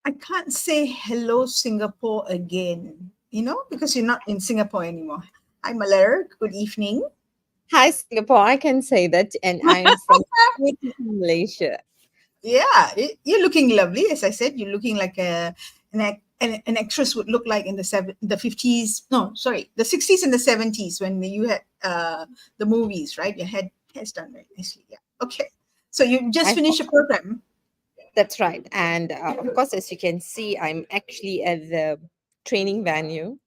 I can't say hello Singapore again, because you're not in Singapore anymore. Hi Malar, good evening. Hi, Singapore. I can say that, and I'm from Malaysia. Yeah, you're looking lovely. As I said, you're looking like an actress would look like in the 50s. No, sorry, the 60s and the 70s when you had the movies, right? Your hair's done very nicely. Yeah. Okay. So you just I finished a program. That's right, and of course, as you can see, I'm actually at the training venue.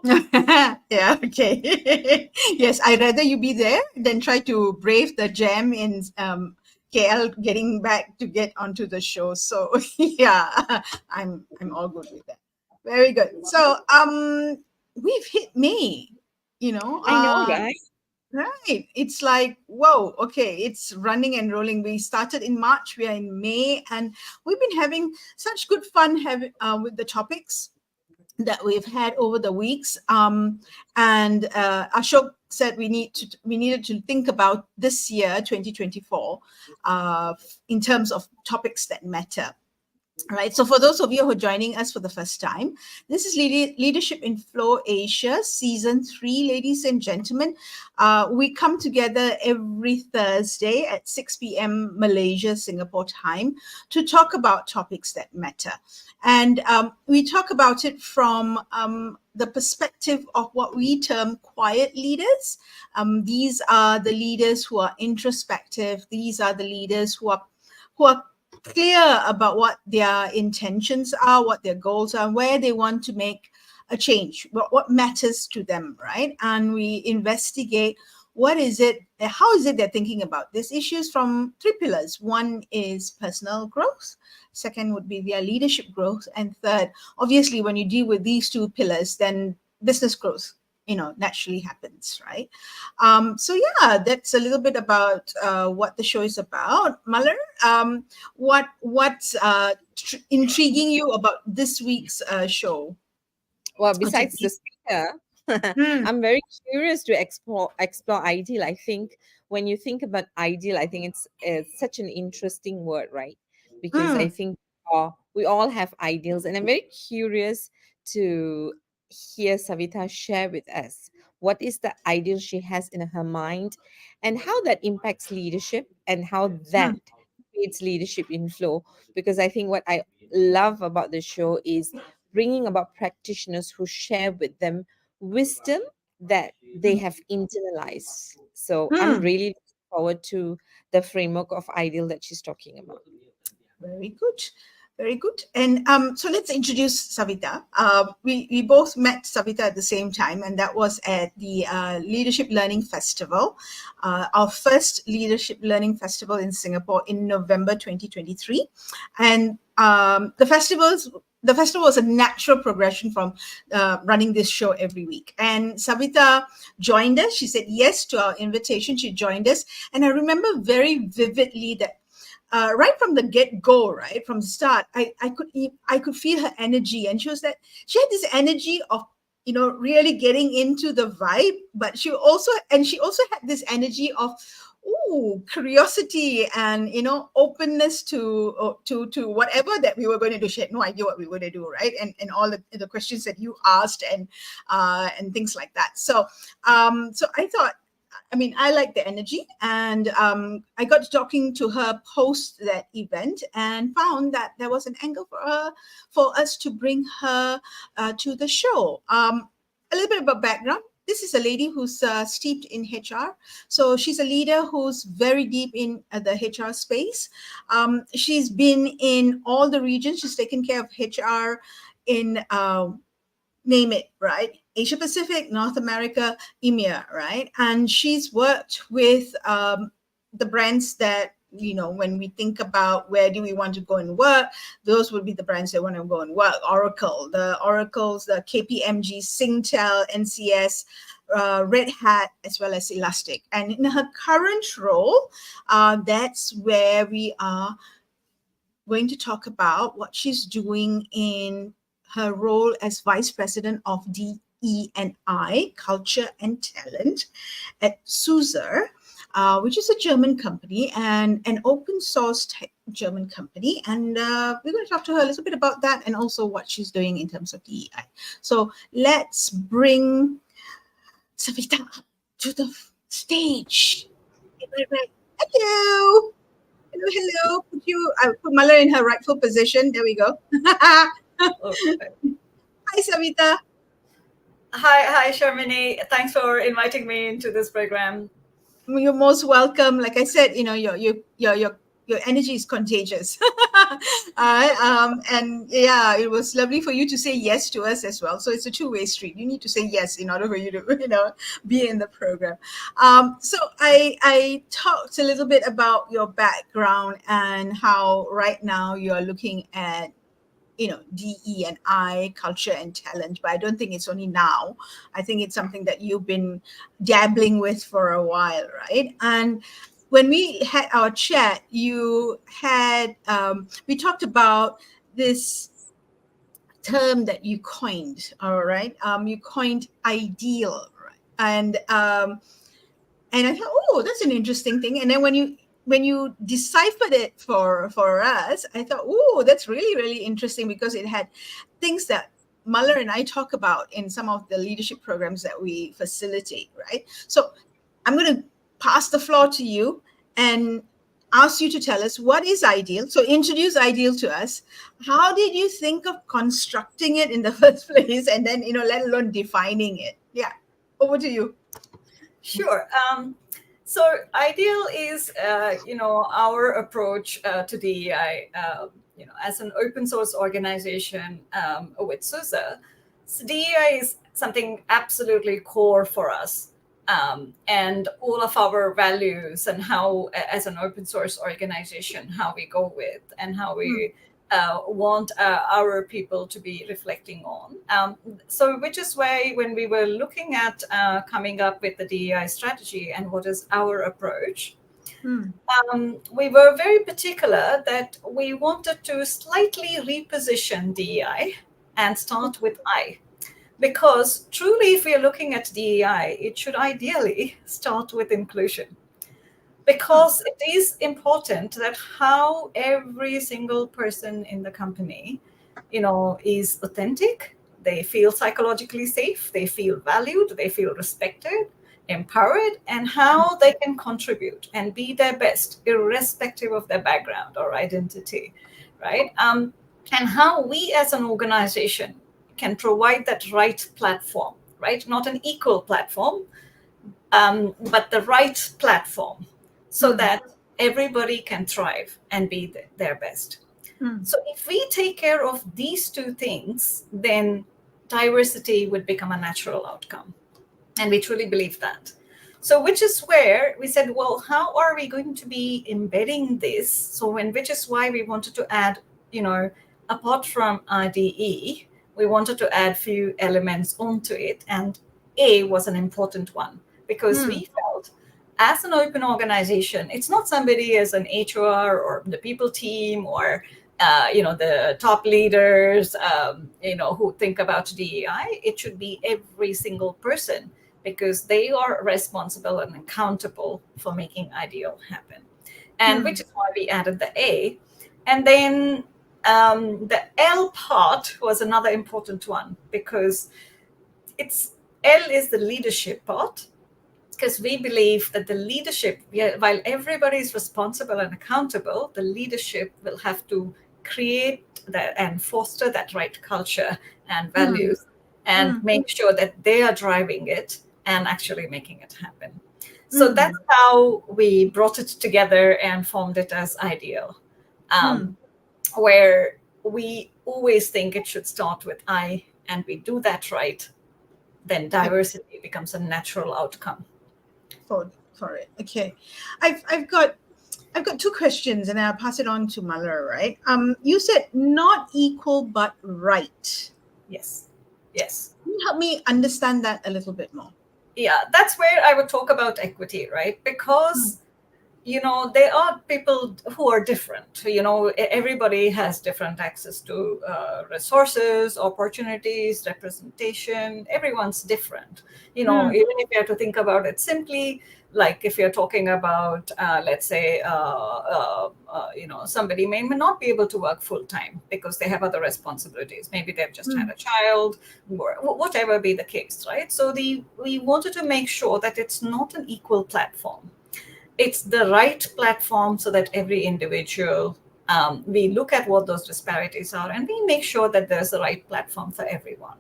Yeah. Okay. Yes, I'd rather you be there than try to brave the jam in KL getting back to get onto the show. So yeah, I'm all good with that. Very good. So we've hit May, you know. I know, right? Right. It's like, whoa, okay, it's running and rolling. We started in March, we are in May, and we've been having such good fun with the topics that we've had over the weeks. And Ashok said we needed to think about this year, 2024, in terms of topics that matter. All right. So for those of you who are joining us for the first time, this is Leadership in Flow Asia, Season 3, ladies and gentlemen. We come together every Thursday at 6 p.m. Malaysia, Singapore time to talk about topics that matter. And we talk about it from the perspective of what we term quiet leaders. These are the leaders who are introspective. These are the leaders who are clear about what their intentions are, what their goals are, where they want to make a change, what matters to them, right? And we investigate how is it they're thinking about these issues from three pillars. One is personal growth, second would be their leadership growth, and third, obviously, when you deal with these two pillars, then business growth naturally happens, right? So yeah, that's a little bit about what the show is about. Malar, what's intriguing you about this week's show? Well, Or besides the today? speaker, Hmm. I'm very curious to explore ideal. I think when you think about ideal, I think it's such an interesting word, right? Because I Hmm. think we all have ideals, and I'm very curious to hear Savita share with us what is the ideal she has in her mind, and how that impacts leadership, and how that Hmm. creates leadership in flow. Because I think what I love about the show is bringing about practitioners who share with them wisdom that they have internalized. So I'm Hmm. really looking forward to the framework of ideal that she's talking about. Very good. Very good. And so let's introduce Savita. We both met Savita at the same time, and that was at the Leadership Learning Festival, our first Leadership Learning Festival in Singapore in November 2023. And the festival was a natural progression from running this show every week. And Savita joined us. She said yes to our invitation. She joined us. And I remember very vividly that right from the get-go, right from the start, I could feel her energy, and she had this energy of really getting into the vibe. But she also had this energy of curiosity and openness to whatever that we were going to do. She had no idea what we were going to do, right? And all the questions that you asked and things like that. So I thought, I like the energy, and I got to talking to her post that event and found that there was an angle for us to bring her to the show. A little bit about background. This is a lady who's steeped in HR. So she's a leader who's very deep in the HR space. She's been in all the regions. She's taken care of HR in name it, right? Asia Pacific, North America, EMEA, right? And she's worked with the brands that, when we think about where do we want to go and work, those would be the brands that want to go and work. Oracles, the KPMG, Singtel, NCS, Red Hat, as well as Elastic. And in her current role, that's where we are going to talk about what she's doing in her role as Vice President of DE&I, Culture and Talent, at SUSE, which is a German company and an open source German company. And we're going to talk to her a little bit about that and also what she's doing in terms of DEI. So let's bring Savita up to the stage. Right. Hello. Hello. I put Mala in her rightful position. There we go. Hi, Savita. Hi, Sharmini. Thanks for inviting me into this program. You're most welcome. Like I said, your energy is contagious. And yeah, it was lovely for you to say yes to us as well. So it's a two-way street. You need to say yes in order for you to, be in the program. So I talked a little bit about your background and how right now you're looking at DE&I, culture and talent, but I don't think it's only now. I think it's something that you've been dabbling with for a while, right? And when we had our chat, we talked about this term that you coined, all right? You coined ideal, right? And I thought, that's an interesting thing. And then when you deciphered it for us, I thought, that's really, really interesting because it had things that Muller and I talk about in some of the leadership programs that we facilitate, right? So I'm going to pass the floor to you and ask you to tell us what is ideal. So introduce ideal to us. How did you think of constructing it in the first place? And then, let alone defining it. Yeah, over to you. Sure. So ideal is, our approach to DEI, as an open source organization with SUSE. So DEI is something absolutely core for us. And all of our values and how, as an open source organization, how we go with and how we want our people to be reflecting on. So which is why when we were looking at coming up with the DEI strategy and what is our approach, we were very particular that we wanted to slightly reposition DEI and start with I. Because truly, if we are looking at DEI, it should ideally start with inclusion. Because it is important that how every single person in the company, is authentic. They feel psychologically safe. They feel valued. They feel respected, empowered, and how they can contribute and be their best, irrespective of their background or identity, right? And how we as an organization can provide that right platform, right? Not an equal platform, but the right platform so that everybody can thrive and be their best. So if we take care of these two things, then diversity would become a natural outcome. And we truly believe that. So which is where we said, well, how are we going to be embedding this? So which is why we wanted to add, apart from IDE, we wanted to add few elements onto it. And A was an important one because we felt as an open organization, it's not somebody as an HR or the people team or the top leaders, who think about DEI. It should be every single person, because they are responsible and accountable for making ideal happen. And which is why we added the A. And then the L part was another important one, because L is the leadership part, because we believe that the leadership, while everybody is responsible and accountable, the leadership will have to create that and foster that right culture and values, and make sure that they are driving it and actually making it happen. So that's how we brought it together and formed it as Ideal, where we always think it should start with I, and we do that right, then diversity becomes a natural outcome. For it. Okay. I've got two questions, and I'll pass it on to Malar, right? You said not equal but right. Yes. Can you help me understand that a little bit more? Yeah, that's where I would talk about equity, right? Because there are people who are different. Everybody has different access to resources, opportunities, representation. Everyone's different. Even if you have to think about it simply, like if you're talking about, let's say, somebody may not be able to work full time because they have other responsibilities. Maybe they've just had a child, or whatever be the case, right? So we wanted to make sure that it's not an equal platform. It's the right platform, so that every individual, we look at what those disparities are, and we make sure that there's the right platform for everyone.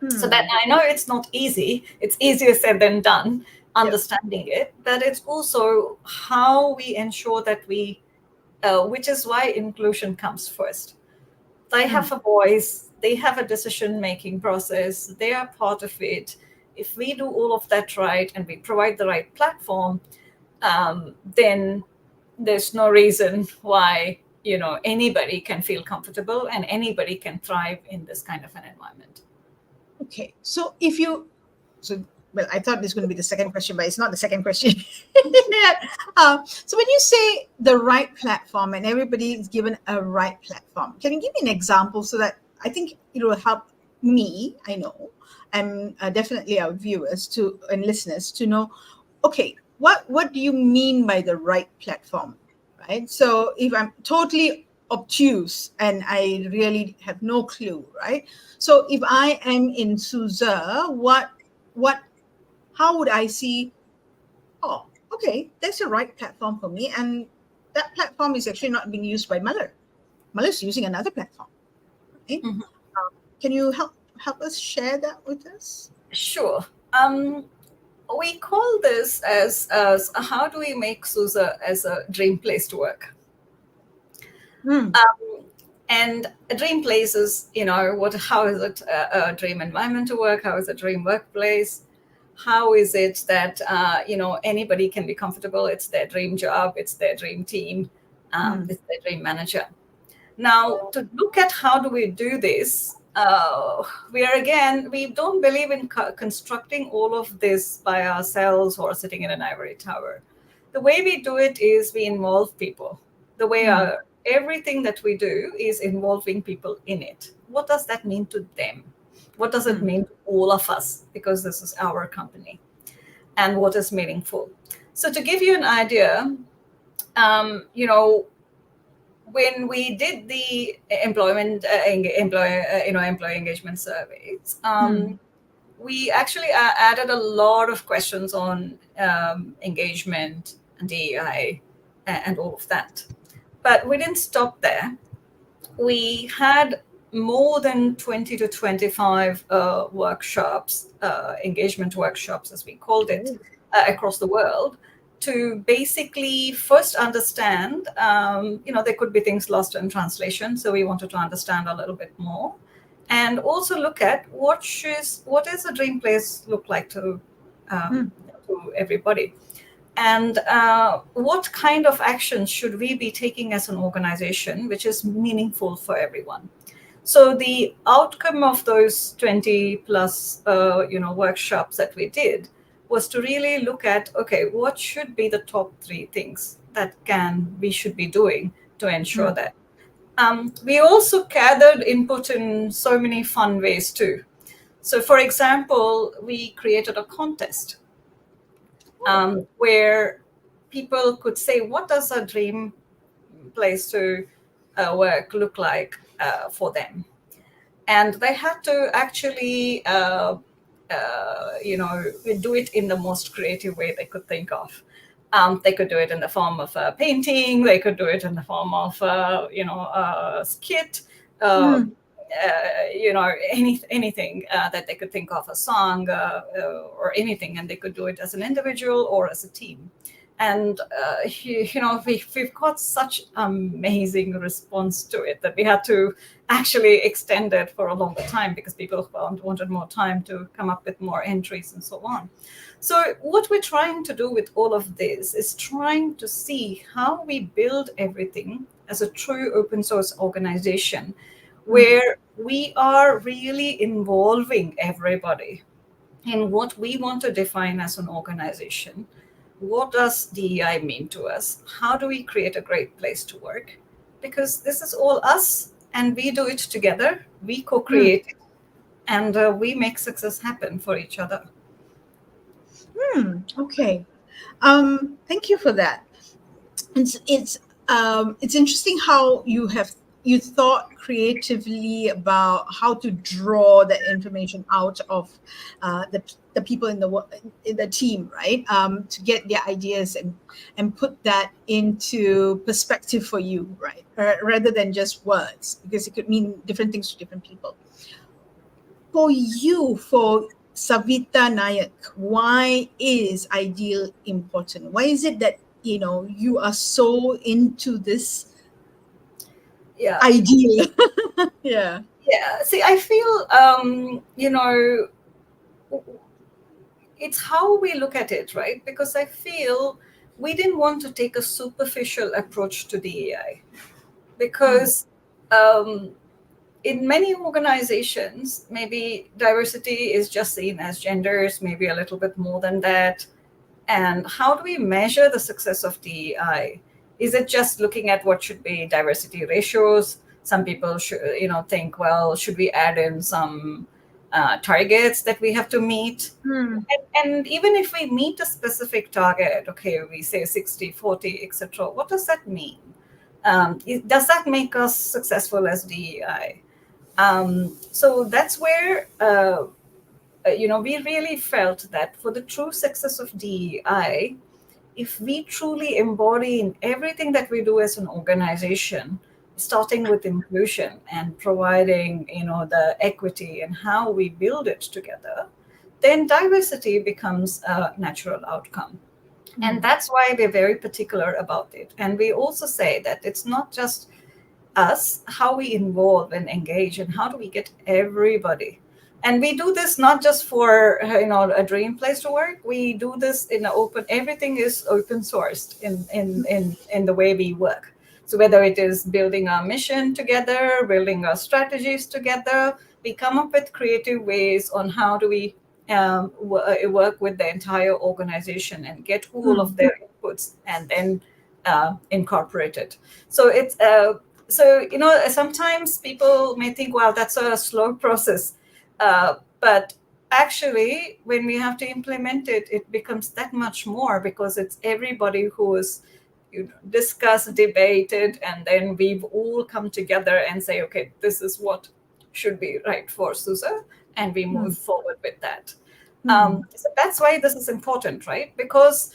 So that, I know it's not easy, it's easier said than done, understanding it, but it's also how we ensure that which is why inclusion comes first. They have a voice, they have a decision-making process, they are part of it. If we do all of that right, and we provide the right platform, then there's no reason why anybody can feel comfortable and anybody can thrive in this kind of an environment. Okay, so well, I thought this was going to be the second question, but it's not the second question. So when you say the right platform and everybody is given a right platform, can you give me an example, so that I think it will help me, I know, and definitely our viewers and listeners to know, okay, what do you mean by the right platform, right? So if I'm totally obtuse and I really have no clue, right? So if I am in Suza, how would I see, oh, okay, that's the right platform for me, and that platform is actually not being used by Mother. Mother's using another platform, right? Can you help us share that with us? Sure. We call this as how do we make Suza as a dream place to work? And a dream place is, how is it a dream environment to work? How is a dream workplace? How is it that, anybody can be comfortable? It's their dream job. It's their dream team. It's their dream manager. Now, to look at how do we do this, we don't believe in constructing all of this by ourselves or sitting in an ivory tower. The way we do it is we involve people. The way everything that we do is involving people in it. What does that mean to them? What does it mean to all of us? Because this is our company. And what is meaningful? So to give you an idea, when we did the employee engagement surveys, we actually added a lot of questions on engagement and DEI and all of that. But we didn't stop there. We had more than 20 to 25 workshops, engagement workshops, as we called it, across the world, to basically first understand, there could be things lost in translation. So we wanted to understand a little bit more, and also look at what does a dream place look like to everybody. And what kind of actions should we be taking as an organization which is meaningful for everyone? So the outcome of those 20 plus workshops that we did was to really look at, okay, what should be the top 3 things that we should be doing to ensure that We also gathered input in so many fun ways too. So, for example, we created a contest where people could say, what does a dream place to work look like for them? And they had to actually, do it in the most creative way they could think of. They could do it in the form of a painting. They could do it in the form of, a skit. Uh, Mm. Anything that they could think of, a song or anything, and they could do it as an individual or as a team. And we've got such amazing response to it that we had to actually extend it for a longer time because people wanted more time to come up with more entries and so on. So what we're trying to do with all of this is trying to see how we build everything as a true open source organization where we are really involving everybody in what we want to define as an organization. What does DEI mean to us? How do we create a great place to work? Because this is all us and we do it together, we co Mm. create it, and we make success happen for each other. Okay. Thank you for that. It's interesting how you thought creatively about how to draw that information out of the people in the team, right? To get their ideas and put that into perspective for you, right? Rather than just words, because it could mean different things to different people. For you, for Savitha Nayak, why is ideal important? Why is it that you are so into this Yeah. ideal? Yeah. Yeah. See, I feel, it's how we look at it, right? Because I feel we didn't want to take a superficial approach to DEI Mm, because in many organizations, maybe diversity is just seen as genders, maybe a little bit more than that. And how do we measure the success of DEI? Is it just looking at what should be diversity ratios? Some people should, think, well, should we add in some targets that we have to meet? mm, And even if we meet a specific target, okay, we say 60, 40, etc., what does that mean? Does that make us successful as DEI? So that's where we really felt that for the true success of DEI, if we truly embody in everything that we do as an organization, starting with inclusion and providing the equity and how we build it together, then diversity becomes a natural outcome. And mm, that's why we're very particular about it. And we also say that it's not just us, how we involve and engage, and how do we get everybody. And we do this not just for a dream place to work. We do this in an open. Everything is open sourced in the way we work. So whether it is building our mission together, building our strategies together, we come up with creative ways on how do we work with the entire organization and get all of mm, their inputs and then incorporate it. So sometimes people may think, well, that's a slow process. But actually, when we have to implement it, it becomes that much more because it's everybody who is discussed, debated, and then we've all come together and say, okay, this is what should be right for Susa, and we move mm, forward with that. mm, So that's why this is important, right? Because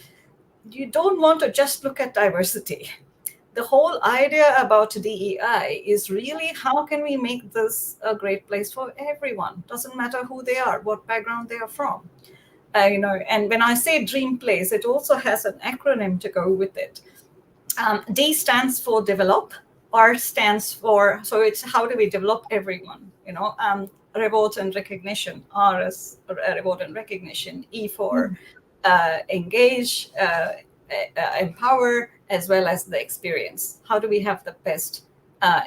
you don't want to just look at diversity. The whole idea about DEI is really how can we make this a great place for everyone? Doesn't matter who they are, what background they are from. And when I say dream place, it also has an acronym to go with it. D stands for develop, R stands for, so it's how do we develop everyone, reward and recognition. R is reward and recognition. E for mm, engage, empower, as well as the experience. How do we have the best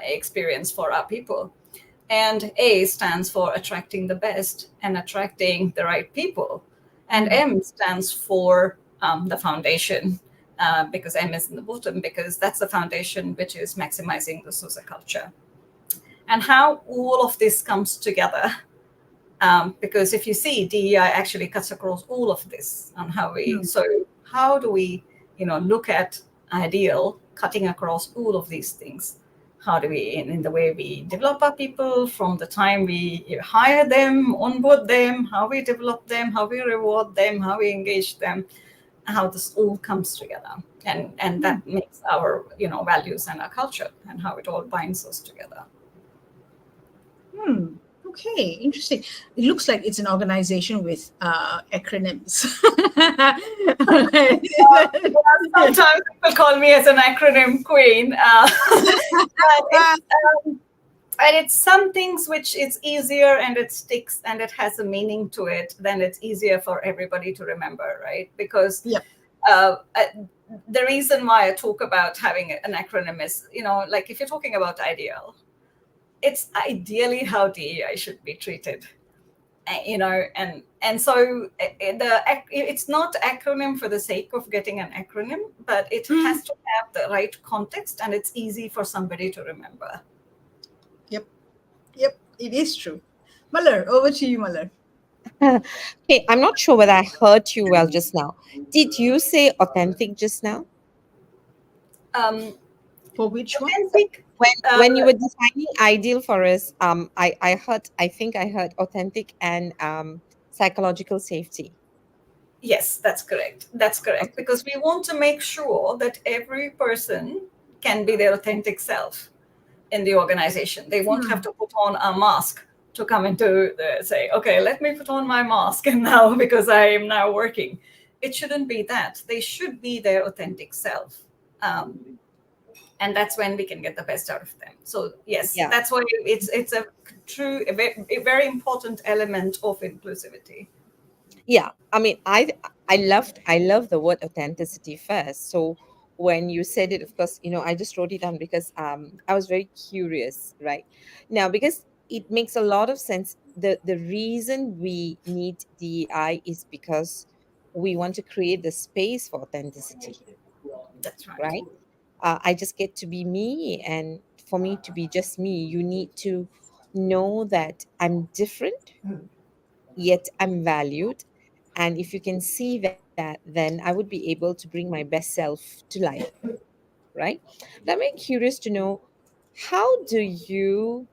experience for our people? And A stands for attracting the best and attracting the right people. And mm, M stands for the foundation, because M is in the bottom, because that's the foundation which is maximizing the social culture. And how all of this comes together. Because if you see, DEI actually cuts across all of this on how we, so how do we, look at ideal cutting across all of these things? How do we, in the way we develop our people, from the time we hire them, onboard them, how we develop them, how we reward them, how we engage them, how this all comes together. And that makes our, values and our culture, and how it all binds us together. Okay, interesting. It looks like it's an organization with acronyms. Sometimes people call me as an acronym queen. And it's some things which it's easier and it sticks and it has a meaning to it, then it's easier for everybody to remember, right? Because the reason why I talk about having an acronym is, like if you're talking about ideal, it's ideally how DEI should be treated, and so it's not acronym for the sake of getting an acronym, but it has to have the right context and it's easy for somebody to remember. Yep, it is true. Malar, over to you, Malar. Okay, I'm not sure whether I heard you well just now. Did you say authentic just now? For which one? Authentic. When you were defining ideal for us, I think I heard authentic and psychological safety. Yes, that's correct. That's correct. Because we want to make sure that every person can be their authentic self in the organization. They won't have to put on a mask to come into say, okay, let me put on my mask and now because I am now working. It shouldn't be that. They should be their authentic self. And that's when we can get the best out of them. So yes, that's why it's a true, a very important element of inclusivity. Yeah, I mean, I love the word authenticity first. So when you said it, of course, I just wrote it down because I was very curious, right? Now, because it makes a lot of sense. The reason we need DEI is because we want to create the space for authenticity, That's right. right? I just get to be me, and for me to be just me, you need to know that I'm different, yet I'm valued. And if you can see that, then I would be able to bring my best self to life, right? But I'm very curious to know, how do you,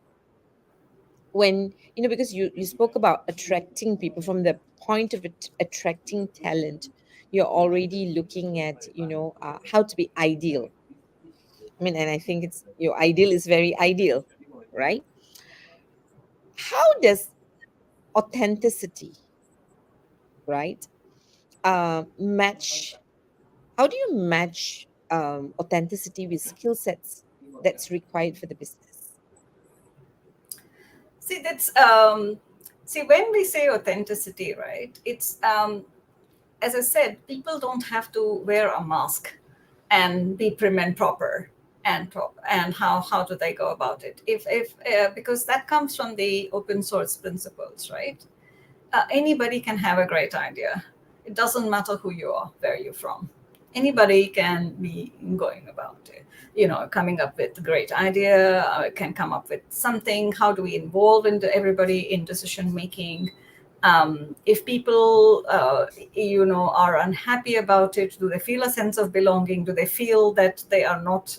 when, because you spoke about attracting people from the point of attracting talent, you're already looking at, how to be ideal. I mean, and I think it's your ideal is very ideal, right? How does authenticity, right, match? How do you match authenticity with skill sets that's required for the business? See, that's when we say authenticity, right? It's as I said, people don't have to wear a mask and be prim and proper and how do they go about it? If because that comes from the open source principles, right? Anybody can have a great idea. It doesn't matter who you are, where you're from. Anybody can be going about it, coming up with a great idea, can come up with something. How do we involve into everybody in decision making? If people, are unhappy about it, do they feel a sense of belonging? Do they feel that they are not,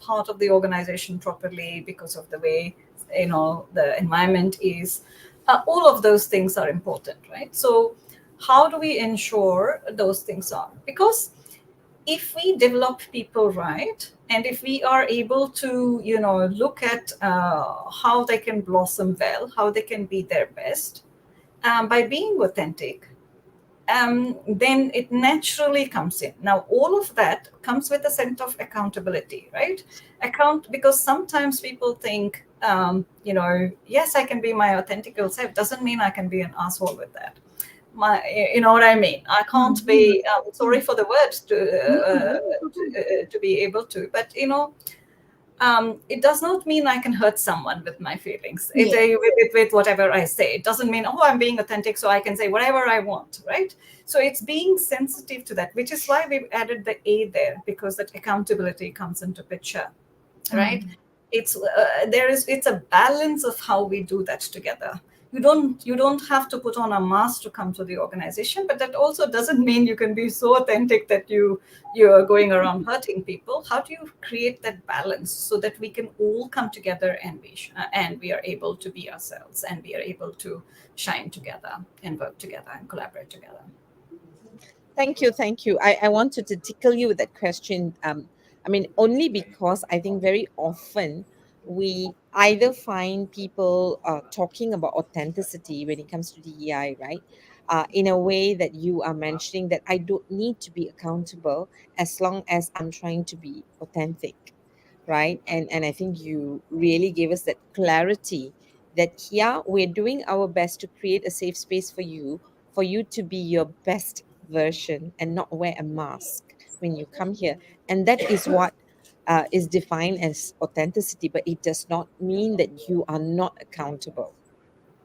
part of the organization properly because of the way, the environment is? All of those things are important, right? So how do we ensure those things are? Because if we develop people right, and if we are able to, look at how they can blossom well, how they can be their best, by being authentic, then it naturally comes in. Now, all of that comes with a sense of accountability, right? Because sometimes people think, yes, I can be my authentic self. Doesn't mean I can be an asshole with that. You know what I mean? I can't be. Sorry for the word to be able to, but it does not mean I can hurt someone with my feelings. Yeah. With whatever I say. It doesn't mean, oh, I'm being authentic, so I can say whatever I want, right? So it's being sensitive to that, which is why we've added the A there, because that accountability comes into picture, right? It's a balance of how we do that together. You don't have to put on a mask to come to the organization, but that also doesn't mean you can be so authentic that you're going around hurting people. How do you create that balance so that we can all come together and we are able to be ourselves, and we are able to shine together and work together and collaborate together? Thank you, thank you. I wanted to tickle you with that question. I mean, only because I think very often we either find people talking about authenticity when it comes to DEI, right? In a way that you are mentioning that I don't need to be accountable as long as I'm trying to be authentic, right? And I think you really gave us that clarity that yeah, we're doing our best to create a safe space for you to be your best version and not wear a mask when you come here. And that is what is defined as authenticity, but it does not mean that you are not accountable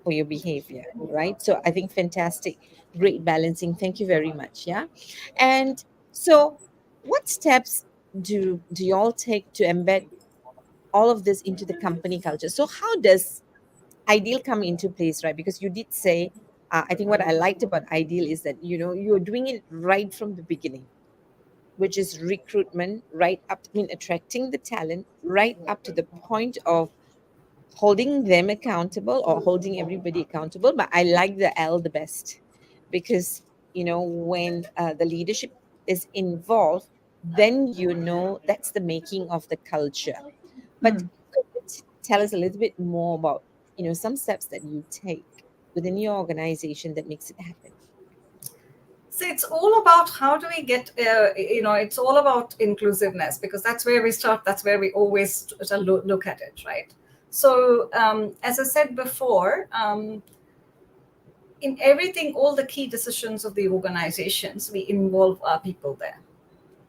for your behavior, right? So I think fantastic, great balancing. Thank you very much. Yeah. And so what steps do y'all take to embed all of this into the company culture? So how does ideal come into place, right? Because you did say, I think what I liked about ideal is that you're doing it right from the beginning, which is recruitment, right up, I mean, attracting the talent, right up to the point of holding them accountable or holding everybody accountable. But I like the L the best because when the leadership is involved, then that's the making of the culture. But could you tell us a little bit more about some steps that you take within your organization that makes it happen? So it's all about how do we get, it's all about inclusiveness, because that's where we start. That's where we always look at it, right? So as I said before, in everything, all the key decisions of the organizations, we involve our people there.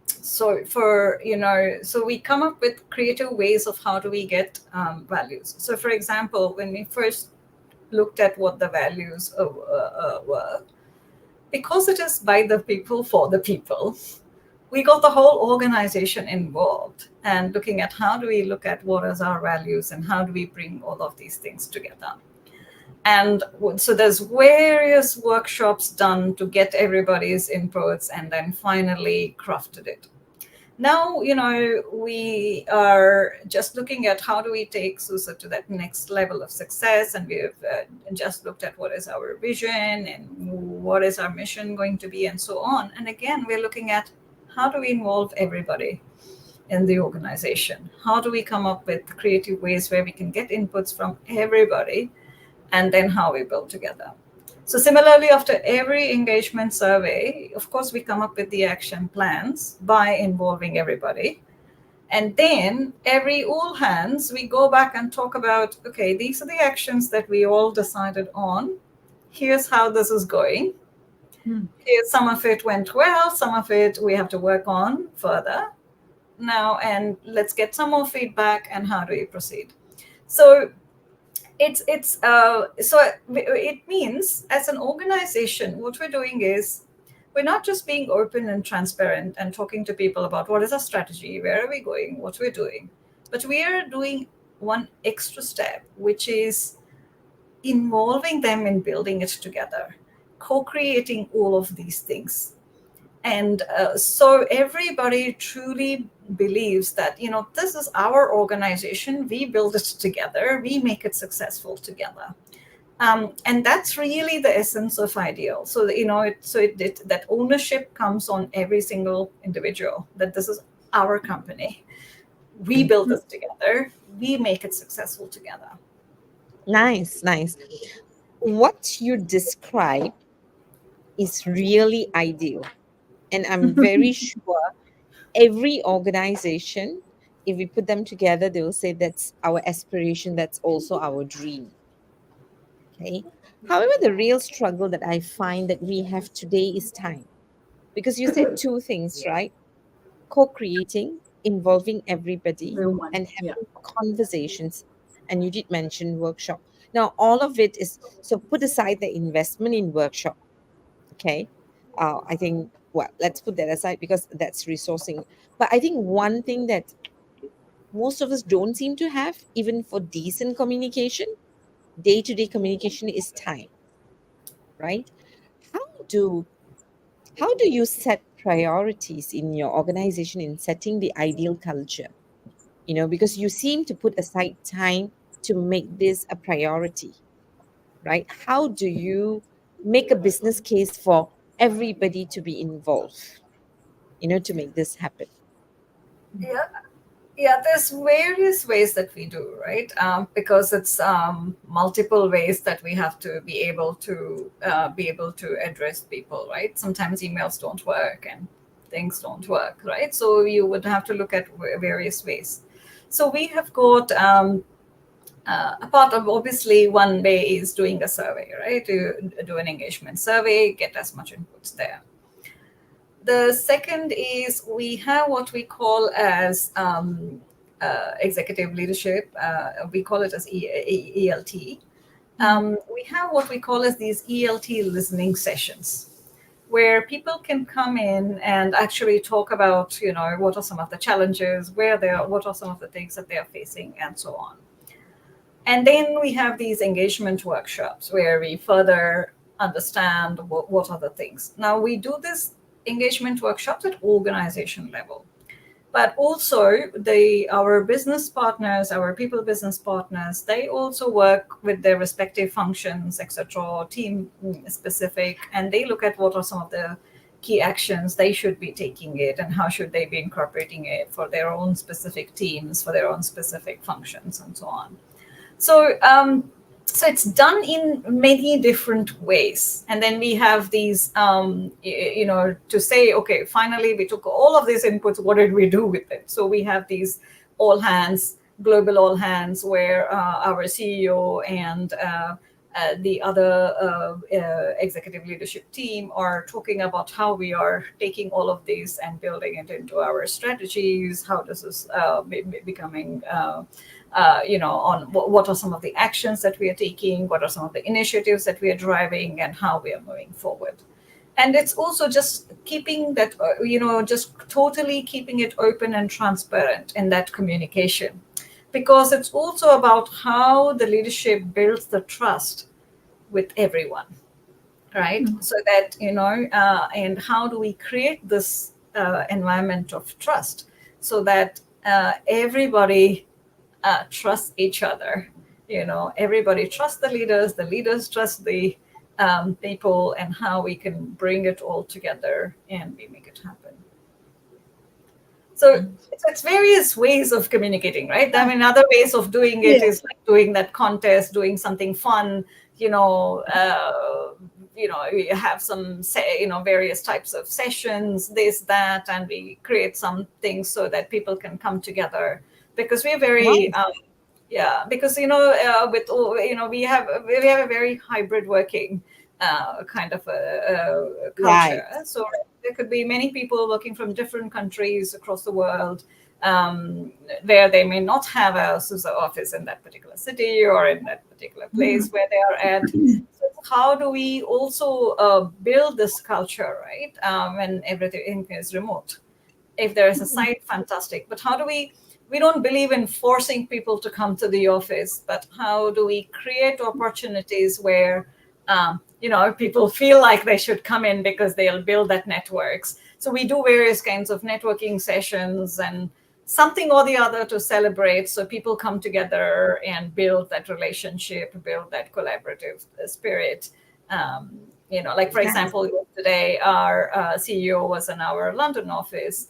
So so we come up with creative ways of how do we get values. So for example, when we first looked at what the values were, because it is by the people for the people, we got the whole organization involved and looking at how do we look at what is our values and how do we bring all of these things together. And so there's various workshops done to get everybody's inputs and then finally crafted it. Now, we are just looking at how do we take SUSE to that next level of success. And we've just looked at what is our vision and what is our mission going to be and so on. And again, we're looking at how do we involve everybody in the organization? How do we come up with creative ways where we can get inputs from everybody, and then how we build together? So similarly, after every engagement survey, of course, we come up with the action plans by involving everybody. And then every all hands, we go back and talk about, okay, these are the actions that we all decided on. Here's how this is going. Here's some of it went well, some of it we have to work on further now, and let's get some more feedback and how do we proceed. So it means as an organization, what we're doing is we're not just being open and transparent and talking to people about what is our strategy, where are we going, what we're doing, but we are doing one extra step, which is involving them in building it together, co-creating all of these things. And so everybody truly believes that this is our organization, we build it together, we make it successful together. And that's really the essence of ideal. So that ownership comes on every single individual, that this is our company, we build this together, we make it successful together. Nice, nice. What you describe is really ideal. And I'm very sure every organization, if we put them together, they will say that's our aspiration, that's also our dream. Okay. However, the real struggle that I find that we have today is time. Because you said two things, right? Co creating involving everybody Everyone. and Yeah. having conversations. And you did mention workshop. Now, all of it is, so put aside the investment in workshop. Okay. I think, well, let's put that aside because that's resourcing. But I think one thing that most of us don't seem to have, even for decent communication, day to day communication, is time, right? How do how do you set priorities in your organization in setting the ideal culture? Because you seem to put aside time to make this a priority, right? How do you make a business case for everybody to be involved, to make this happen? Yeah, yeah, there's various ways that we do, right? Because it's multiple ways that we have to be able to address people, right? Sometimes emails don't work and things don't work, right? So you would have to look at various ways. So we have got a part of, obviously, one way is doing a survey, right? To do an engagement survey, get as much inputs there. The second is we have what we call as executive leadership. We call it as ELT. We have what we call as these ELT listening sessions, where people can come in and actually talk about, what are some of the challenges, where they are, what are some of the things that they are facing, and so on. And then we have these engagement workshops where we further understand what are the things. Now, we do this engagement workshops at organization level, but also our business partners, our people business partners, they also work with their respective functions, etc., team specific, and they look at what are some of the key actions they should be taking it and how should they be incorporating it for their own specific teams, for their own specific functions, and so on. So it's done in many different ways. And then we have these, to say, okay, finally, we took all of these inputs. What did we do with it? So we have these all hands, global all hands, where our CEO and the other executive leadership team are talking about how we are taking all of this and building it into our strategies. How does this becoming on what are some of the actions that we are taking, what are some of the initiatives that we are driving, and how we are moving forward. And it's also just keeping that, just totally keeping it open and transparent in that communication, because it's also about how the leadership builds the trust with everyone, right? So that, and how do we create this environment of trust so that everybody trust each other. Everybody trusts the leaders trust the people, and how we can bring it all together and we make it happen. So it's various ways of communicating, right? I mean, other ways of doing it is like doing that contest, doing something fun, we have some, various types of sessions, this, that, and we create some things so that people can come together, because we're very, because, with, we have a very hybrid working kind of a culture. Right. So there could be many people working from different countries across the world, where they may not have a SUSE office in that particular city or in that particular place where they are at. So how do we also build this culture, right? When everything is remote. If there is a site, fantastic. But how do we don't believe in forcing people to come to the office, but how do we create opportunities where people feel like they should come in because they'll build that networks. So we do various kinds of networking sessions and something or the other to celebrate, so people come together and build that relationship, build that collaborative spirit. Like, for example, today our CEO was in our London office,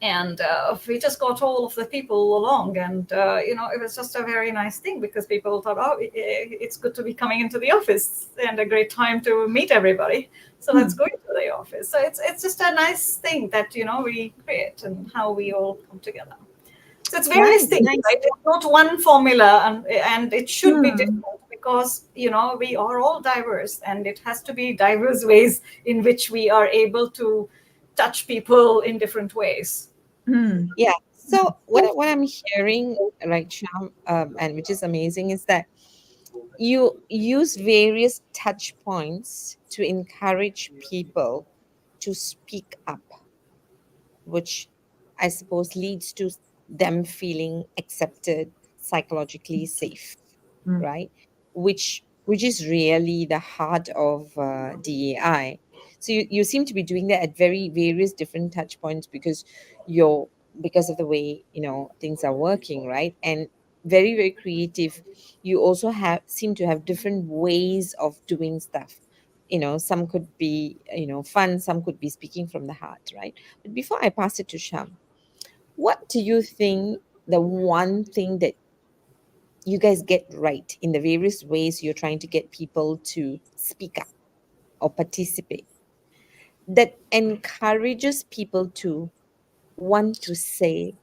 and we just got all of the people along, and it was just a very nice thing, because people thought, oh, it's good to be coming into the office and a great time to meet everybody, so let's go into the office. So it's just a nice thing that we create, and how we all come together. So it's various things, right? It's not one formula, and it should be different, because we are all diverse, and it has to be diverse ways in which we are able to touch people in different ways. Mm. Yeah. So what I'm hearing, right, Sham, and which is amazing, is that you use various touch points to encourage people to speak up, which I suppose leads to them feeling accepted, psychologically safe, Mm. right? Which is really the heart of DEI. So you seem to be doing that at very various different touch points you're because of the way things are working, right? And very very creative. You also have seem to have different ways of doing stuff. Some could be fun, some could be speaking from the heart, right? But before I pass it to Sham, what do you think the one thing that you guys get right in the various ways you're trying to get people to speak up or participate that encourages people to want to say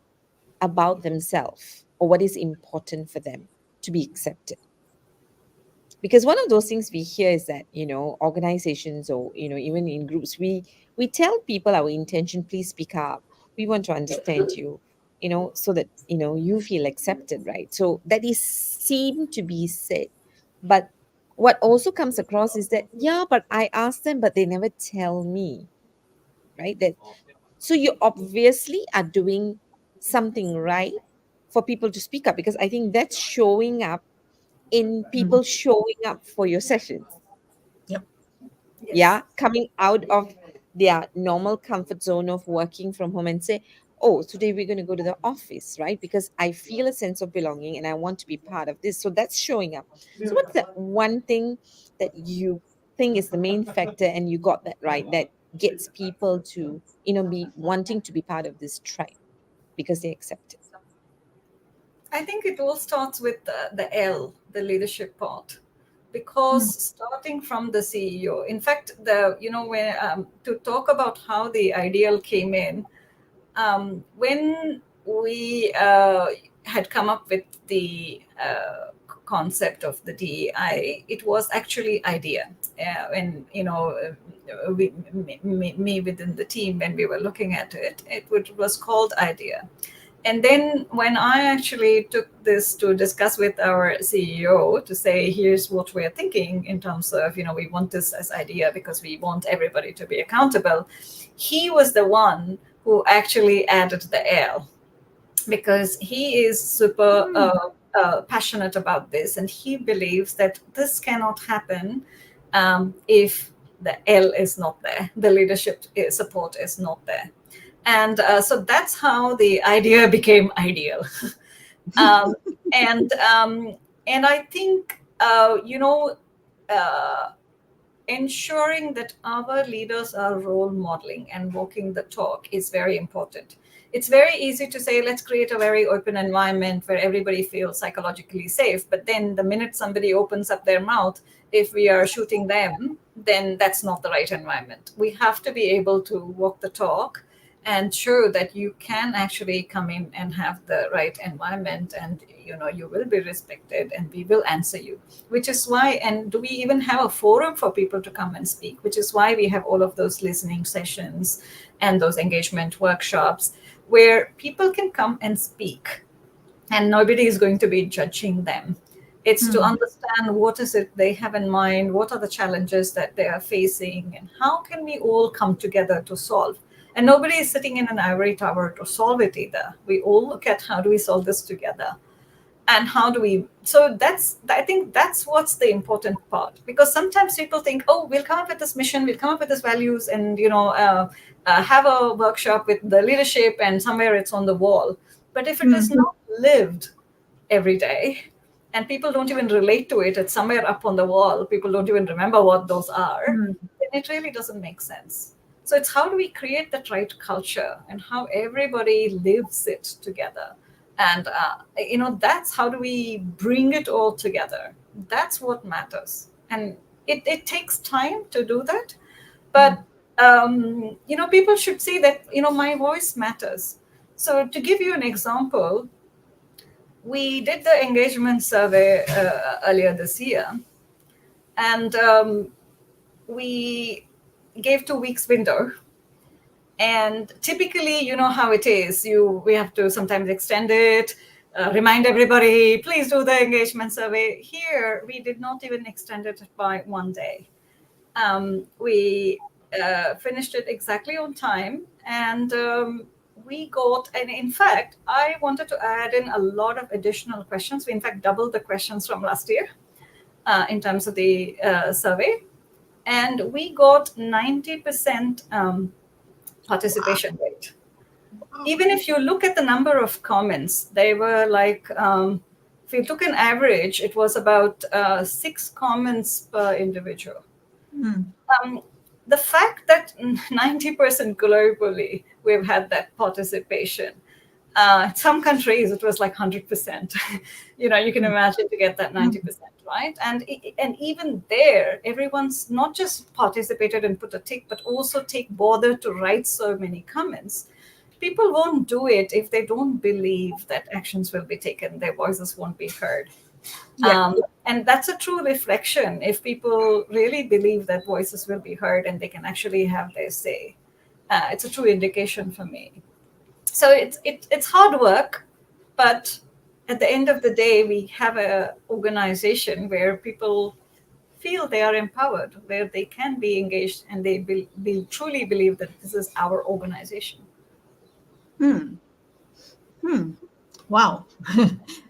about themselves or what is important for them to be accepted? Because one of those things we hear is that organizations or even in groups, we tell people our intention, please speak up, we want to understand you, so that you feel accepted, right? So that is seem to be said, but what also comes across is that, yeah, but I asked them but they never tell me, right? That so you obviously are doing something right for people to speak up, because I think that's showing up in Mm. people showing up for your sessions. Yep. Yes. Yeah, coming out of their normal comfort zone of working from home and say, oh, today we're going to go to the office, right? Because I feel a sense of belonging and I want to be part of this. So that's showing up. So what's the one thing that you think is the main factor, and you got that right, that gets people to be wanting to be part of this tribe because they accept it? I think it all starts with the L, the leadership part, because Mm. starting from the CEO. In fact, when to talk about how the ideal came in, when we had come up with the concept of the DEI, it was actually idea. When me within the team, when we were looking at it, was called idea. And then when I actually took this to discuss with our CEO to say, here's what we're thinking in terms of, we want this as idea because we want everybody to be accountable, he was the one who actually added the L, because he is super Mm. passionate about this, and he believes that this cannot happen if the L is not there, the leadership support is not there. And so that's how the idea became ideal. um, and and I think uh, ensuring that our leaders are role modeling and walking the talk is very important. It's very easy to say, let's create a very open environment where everybody feels psychologically safe. But then the minute somebody opens up their mouth, if we are shooting them, then that's not the right environment. We have to be able to walk the talk and show that you can actually come in and have the right environment, and you will be respected and we will answer you. Which is why, and do we even have a forum for people to come and speak, which is why we have all of those listening sessions and those engagement workshops where people can come and speak, and nobody is going to be judging them. It's to Mm. understand what is it they have in mind, what are the challenges that they are facing, and how can we all come together to solve. And nobody is sitting in an ivory tower to solve it either. We all look at how do we solve this together, and how do we. So I think that's what's the important part, because sometimes people think, oh, we'll come up with this mission, we'll come up with these values, and have a workshop with the leadership, and somewhere it's on the wall. But if it is Mm. not lived every day, and people don't even relate to it, it's somewhere up on the wall, people don't even remember what those are, Mm. then it really doesn't make sense. So it's how do we create that right culture and how everybody lives it together. And that's how do we bring it all together. That's what matters. And it takes time to do that. But people should see that my voice matters. So to give you an example, we did the engagement survey earlier this year, and we gave 2 weeks window. And typically, you know how it is. We have to sometimes extend it, remind everybody, please do the engagement survey. Here, we did not even extend it by one day. We finished it exactly on time, and we got, and in fact, I wanted to add in a lot of additional questions. We, in fact, doubled the questions from last year in terms of the survey. And we got 90% participation rate. Even if you look at the number of comments, they were like, if you took an average, it was about 6 comments per individual. Mm. The fact that 90% globally we've had that participation. Some countries it was like 100%. You can imagine to get that 90%, right? And even there, everyone's not just participated and put a tick, but also take bother to write so many comments. People won't do it if they don't believe that actions will be taken, their voices won't be heard. Yeah. And that's a true reflection. If people really believe that voices will be heard and they can actually have their say, it's a true indication for me. So it's hard work, but at the end of the day, we have a organization where people feel they are empowered, where they can be engaged, and they truly believe that this is our organization. Hmm. Hmm. Wow.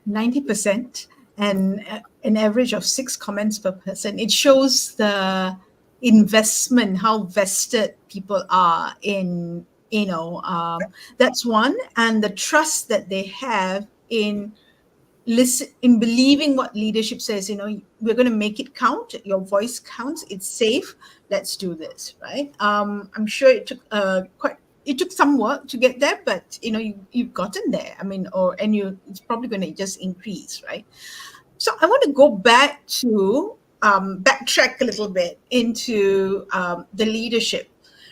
90% and an average of 6 comments per person. It shows the investment, how vested people are in, that's one. And the trust that they have in in believing what leadership says, we're going to make it count, your voice counts, it's safe, let's do this, right? I'm sure it took some work to get there, but you've gotten there. I mean, it's probably going to just increase, right? So I want to go back to backtrack a little bit into the leadership,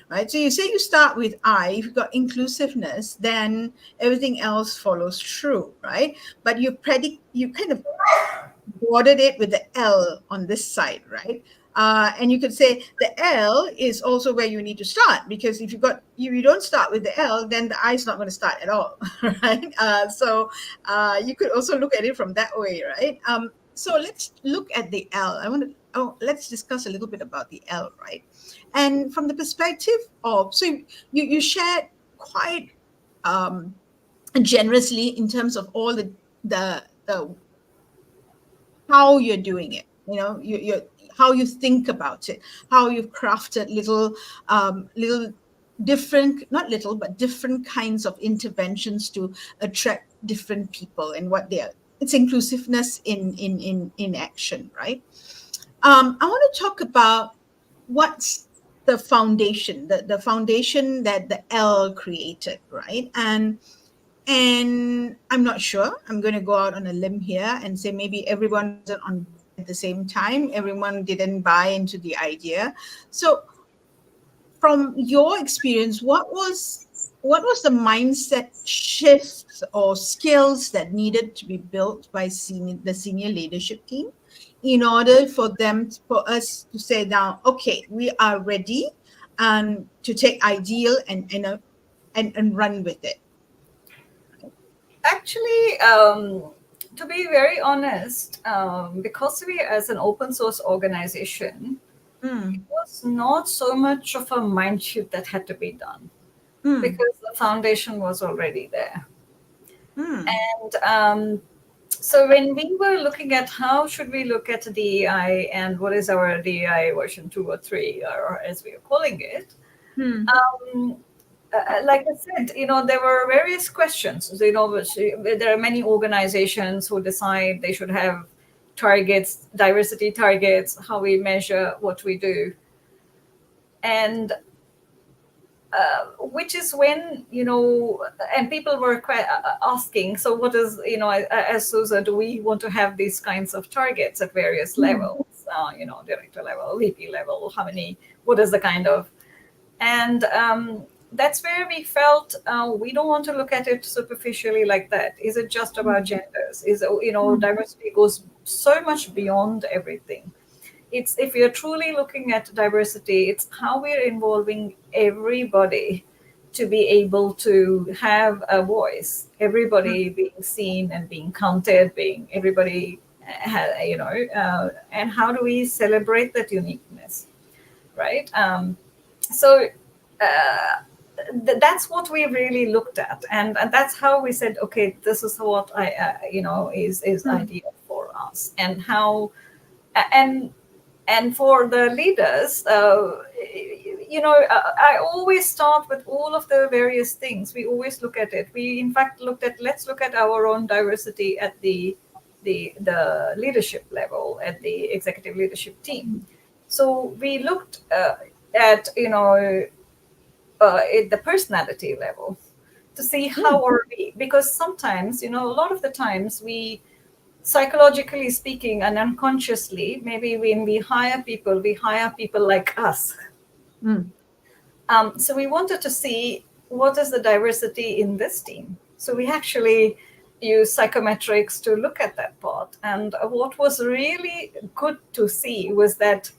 right? So you say you start with I. If you've got inclusiveness, then everything else follows through, right? But you kind of bordered it with the L on this side, right? And you could say the L is also where you need to start, because if you don't start with the L, then the I is not going to start at all, right? So you could also look at it from that way, right? So let's look at the L. Let's discuss a little bit about the L, right? And from the perspective of, so you shared quite generously in terms of all the how you're doing it, you're how you think about it, how you've crafted little different, not little but different kinds of interventions to attract different people and what they are. It's inclusiveness in action, right? I want to talk about what's the foundation, the foundation that the L created, right? And I'm not sure. I'm going to go out on a limb here and say maybe everyone wasn't on board at the same time. Everyone didn't buy into the idea. So, from your experience, what was the mindset shifts or skills that needed to be built by the senior leadership team in order for us to say now, okay, we are ready and to take ideal and run with it. Actually, to be very honest, because we as an open source organization, it Mm, was not so much of a mind shift that had to be done mm, because the foundation was already there. mm. And so when we were looking at how should we look at DEI and what is our DEI version 2 or 3, or as we are calling it, Hmm. like I said, there were various questions. There are many organizations who decide they should have targets, diversity targets, how we measure what we do. And which is when, and people were asking, so what is, as Susa, do we want to have these kinds of targets at various Hmm. levels, director level, VP level, what is the kind of, and that's where we felt we don't want to look at it superficially like that. Is it just about genders? Hmm. Diversity goes so much beyond everything. It's, if you're truly looking at diversity, it's how we're involving everybody to be able to have a voice, everybody being seen and being counted, being everybody, and how do we celebrate that uniqueness, right? So that's what we really looked at, and that's how we said, okay, this is what is ideal for us, and how and and for the leaders, I always start with all of the various things. We always look at it. We in fact let's look at our own diversity at the leadership level, at the executive leadership team. So we looked at at the personality level to see how are we, because sometimes, a lot of the times, we, psychologically speaking and unconsciously, maybe when we hire people like us. So we wanted to see what is the diversity in this team. So we actually use psychometrics to look at that part. And what was really good to see was that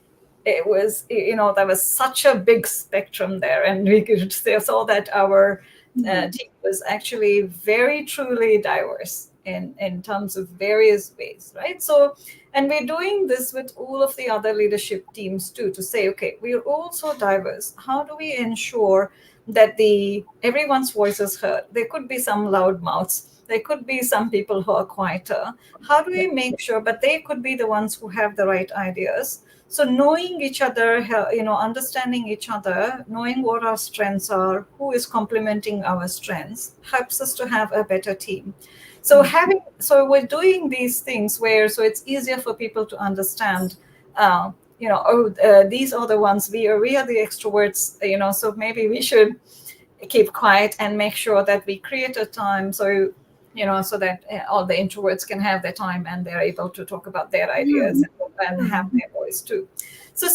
it was, there was such a big spectrum there. And we could saw that our team was actually very truly diverse in terms of various ways, right? So, and we're doing this with all of the other leadership teams too, to say, okay, we're all so diverse. How do we ensure that everyone's voice is heard? There could be some loud mouths. There could be some people who are quieter. How do we make sure, but they could be the ones who have the right ideas. So knowing each other, understanding each other, knowing what our strengths are, who is complementing our strengths, helps us to have a better team. So we're doing these things where, so it's easier for people to understand, these are the ones, we are the extroverts, so maybe we should keep quiet and make sure that we create a time so that all the introverts can have their time and they're able to talk about their ideas and have their voice too. So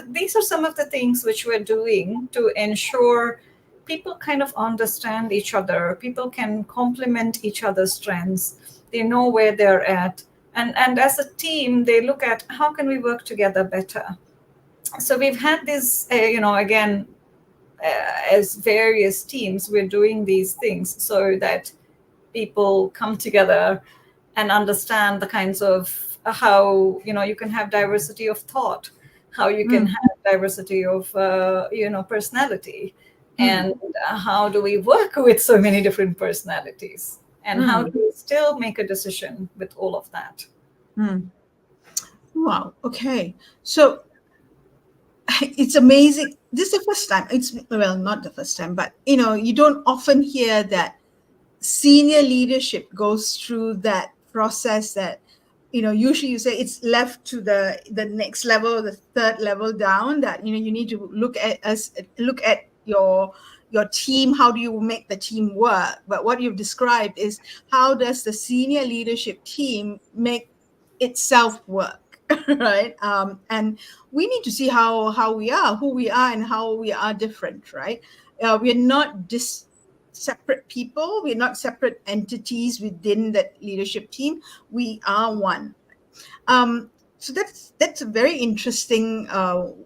these are some of the things which we're doing to ensure people kind of understand each other. People can complement each other's strengths. They know where they're at. And as a team, they look at how can we work together better. So we've had this, again, as various teams, we're doing these things so that people come together and understand the kinds of how you can have diversity of thought, how you can have diversity of personality, and how do we work with so many different personalities, and how do we still make a decision with all of that. Wow. Okay. So it's amazing. This is the first time. It's, well, not the first time, but you don't often hear that senior leadership goes through that process that usually you say it's left to the next level, the third level down, that you need to look at your team. How do you make the team work? But what you've described is how does the senior leadership team make itself work? Right. And we need to see how we are, who we are, and how we are different, right? We're not separate people. We're not separate entities within that leadership team. We are one. So that's a very interesting, not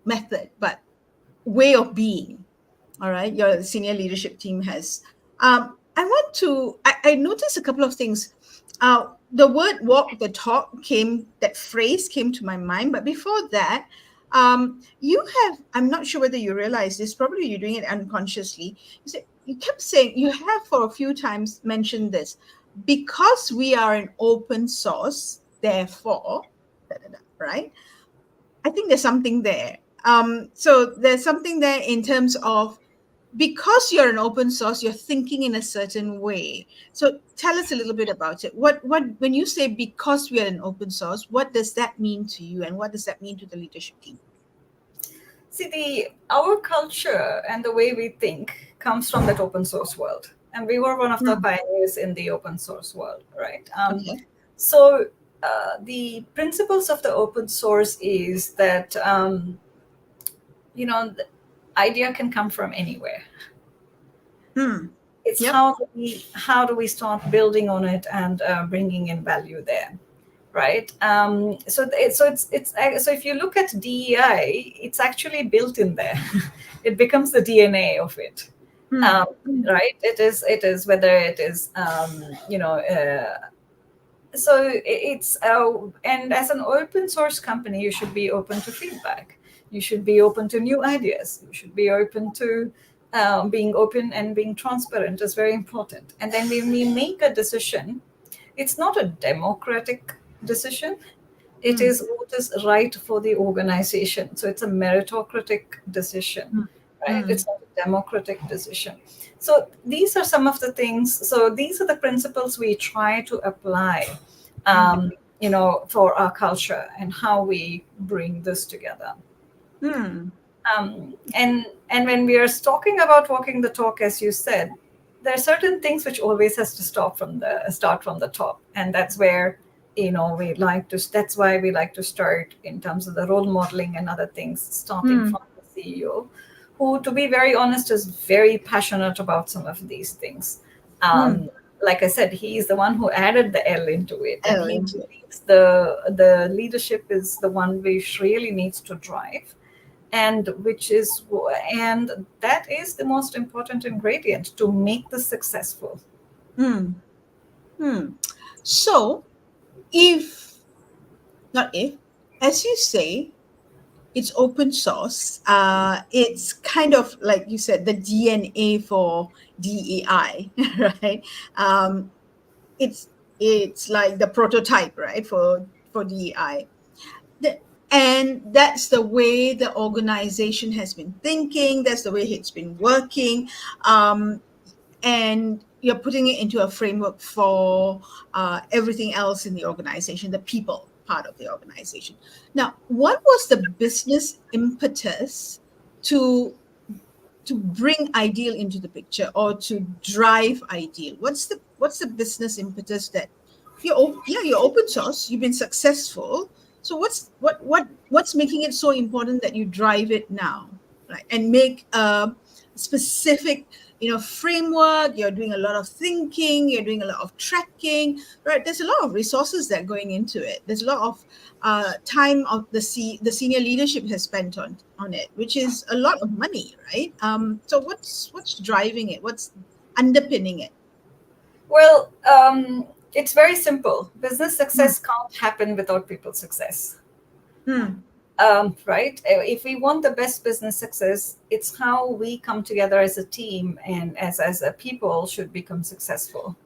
method, but way of being. All right, your senior leadership team has. I noticed a couple of things. The word "walk the talk" that phrase came to my mind, but before that, you have. I'm not sure whether you realize this. Probably you're doing it unconsciously. You kept saying, you have for a few times mentioned this, because we are an open source. Therefore, right? I think there's something there. So there's something there in terms of, because you're an open source, you're thinking in a certain way. So tell us a little bit about it. What when you say because we are an open source, what does that mean to you, and what does that mean to the leadership team? See, our culture and the way we think comes from that open source world, and we were one of the pioneers in the open source world, right? Okay. So the principles of the open source is that the idea can come from anywhere. It's Yep. how do we start building on it and bringing in value there, right? So if you look at DEI, it's actually built in there. It becomes the DNA of it. Hmm. um, right, it is whether it is so it's and as an open source company, you should be open to feedback, you should be open to new ideas, you should be open to being open, and being transparent is very important. And then when we make a decision, it's not a democratic decision, it Hmm. is what is right for the organization. So it's a meritocratic decision, Hmm. right? Hmm. It's not a democratic decision. So these are some of the things. So these are the principles we try to apply, um, for our culture and how we bring this together. Hmm. And when we are talking about walking the talk, as you said, there are certain things which always has to start from the top, and that's where we like to. That's why we like to start in terms of the role modeling and other things, starting Hmm. from the CEO, who, to be very honest, is very passionate about some of these things. Hmm. Like I said, he is the one who added the L into it, and L he into it. believes the leadership is the one which really needs to drive, and that is the most important ingredient to make this successful. Hmm. Hmm. So, if not if, as you say, it's open source. It's kind of like you said, the DNA for DEI, right? Um, it's like the prototype, right, for DEI. The, and that's the way the organization has been thinking. That's the way it's been working. Um, and you're putting it into a framework for everything else in the organization, the people part of the organization. Now, what was the business impetus to bring ideal into the picture, or to drive ideal? What's the business impetus that you're open source, you've been successful, so what's making it so important that you drive it now, right? And make a specific framework. You're doing a lot of thinking, you're doing a lot of tracking, right? There's a lot of resources that are going into it. There's a lot of time of the senior leadership has spent on it, which is a lot of money, right? So what's driving it? What's underpinning it? Well, it's very simple. Business Hmm. success can't happen without people success. Hmm. Right? If we want the best business success, it's how we come together as a team and as a people should become successful.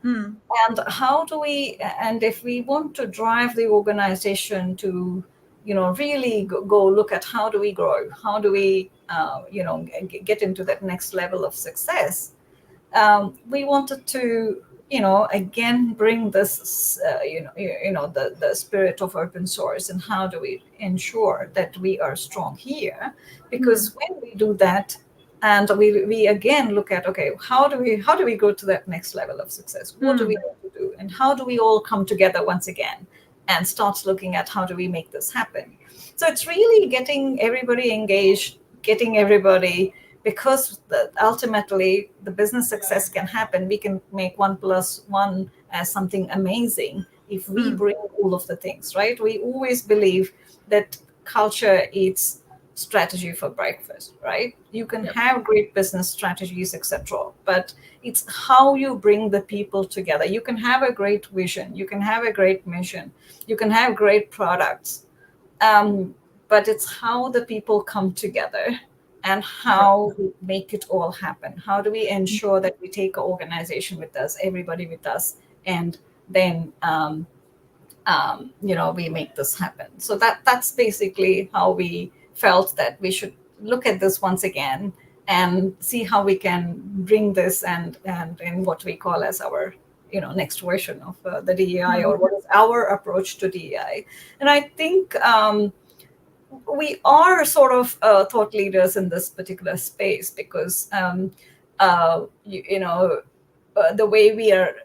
Hmm. And if we want to drive the organization to really go look at how do we grow, how do we get into that next level of success, we wanted to again bring this the spirit of open source, and how do we ensure that we are strong here, Hmm. because when we do that, and we again look at, okay, how do we go to that next level of success, what do we Hmm. need to do, and how do we all come together once again and start looking at how do we make this happen. So it's really getting everybody engaged, getting everybody, because ultimately the business success can happen. We can make 1 plus 1 as something amazing if we Hmm. bring all of the things, right? We always believe that culture eats strategy for breakfast, right? You can Yep. have great business strategies, etc., but it's how you bring the people together. You can have a great vision, you can have a great mission, you can have great products, um, but it's how the people come together and Right. how we make it all happen. How do we ensure that we take our organization with us, everybody with us, and then we make this happen. So that's basically how we felt that we should look at this once again and see how we can bring this and in what we call as our next version of the DEI, Hmm. or what is our approach to DEI. And I think we are sort of thought leaders in this particular space, because the way we are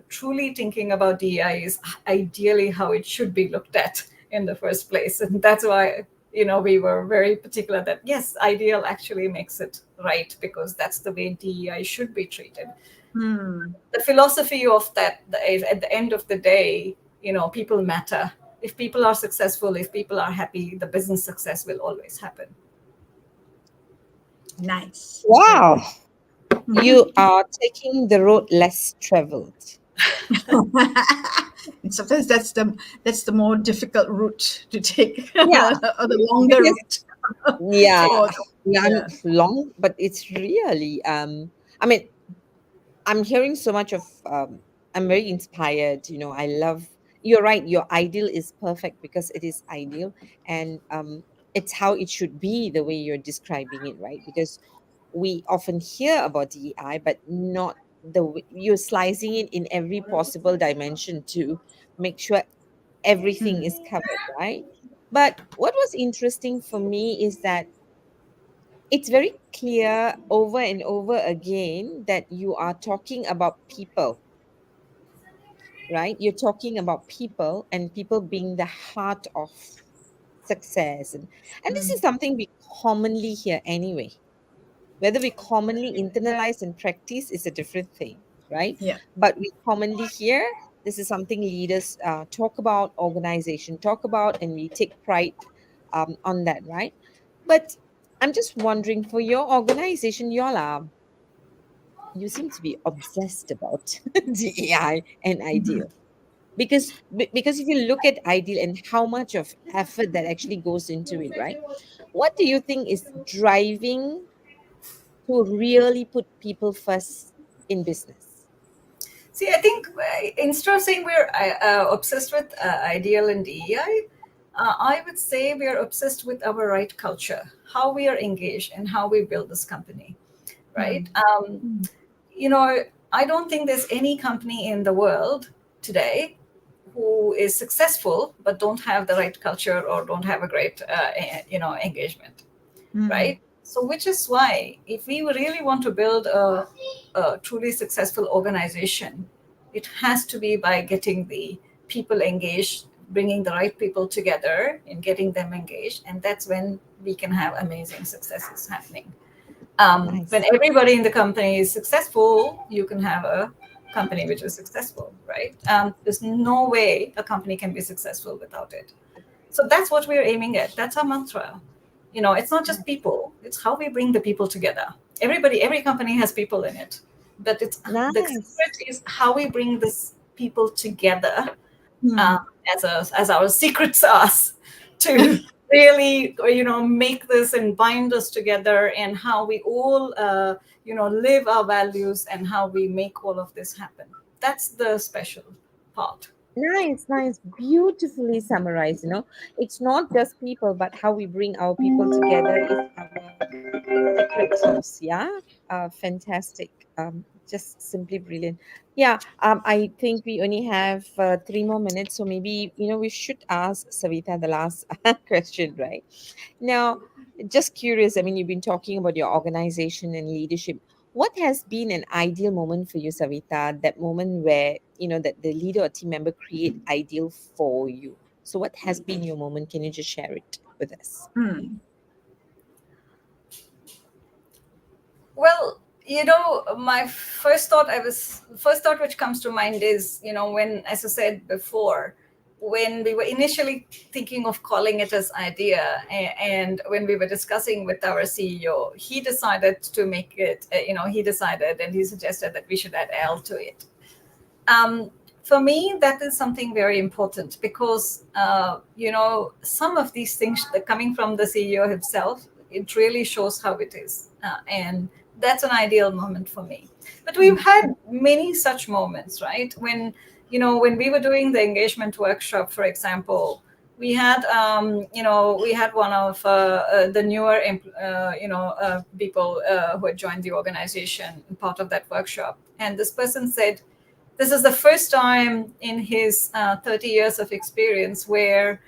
truly thinking about DEI is ideally how it should be looked at in the first place. And that's why, we were very particular that, yes, ideal actually makes it right, because that's the way DEI should be treated. Hmm. The philosophy of that, at the end of the day, people matter. If people are successful, if people are happy, the business success will always happen. Nice. Very Wow. good. You are taking the road less traveled. And sometimes that's the more difficult route to take, Yeah, or the longer because route. yeah, Or yeah, I'm yeah. long, but it's really I mean, I'm hearing so much of I'm very inspired. I love, you're right, your ideal is perfect because it is ideal, and it's how it should be the way you're describing it, right? Because we often hear about DEI, but not you're slicing it in every possible dimension to make sure everything Hmm. is covered, right? But what was interesting for me is that it's very clear over and over again that you are talking about people, right? You're talking about people, and people being the heart of success. And this is Hmm. something we commonly hear anyway. Whether we commonly internalize and practice is a different thing, right? Yeah. But we commonly hear this is something leaders talk about, organization talk about, and we take pride on that, right? But I'm just wondering, for your organization, y'all are, you seem to be obsessed about DEI and Mhm. ideal. Because if you look at ideal and how much of effort that actually goes into it, right? What do you think is driving to really put people first in business? See, I think instead of saying we're obsessed with ideal and DEI, I would say we are obsessed with our right culture, how we are engaged, and how we build this company, right? Hmm. You know, I don't think there's any company in the world today who is successful but don't have the right culture or don't have a great, engagement, Hmm. right? So, which is why if we really want to build a truly successful organization, it has to be by getting the people engaged, bringing the right people together and getting them engaged. And that's when we can have amazing successes happening. When Nice. everybody in the company is successful, you can have a company which is successful, right? There's no way a company can be successful without it. So that's what we're aiming at. That's our mantra. It's not just people, it's how we bring the people together. Every company has people in it, but it's the Nice. secret is how we bring this people together, Hmm. uh, as our secret sauce to really make this and bind us together, and how we all live our values and how we make all of this happen. That's the special part. Nice, nice. Beautifully summarized. It's not just people, but how we bring our people together is our secret sauce. Yeah. Fantastic. Just simply brilliant. Yeah. I think we only have 3 more minutes, so maybe we should ask Savita the last question, right? Now, just curious. I mean, you've been talking about your organization and leadership. What has been an ideal moment for you, Savita? That moment where that the leader or team member create ideal for you. So, what has been your moment? Can you just share it with us? Hmm. Well, my first thought which comes to mind is, when, as I said before, when we were initially thinking of calling it as idea, and when we were discussing with our CEO, he decided to make it, he decided and he suggested that we should add L to it. For me, that is something very important because, some of these things that coming from the CEO himself, it really shows how it is. And that's an ideal moment for me. But we've had many such moments, right? When we were doing the engagement workshop, for example, we had one of the newer, people who had joined the organization, part of that workshop. And this person said, this is the first time in his 30 years of experience where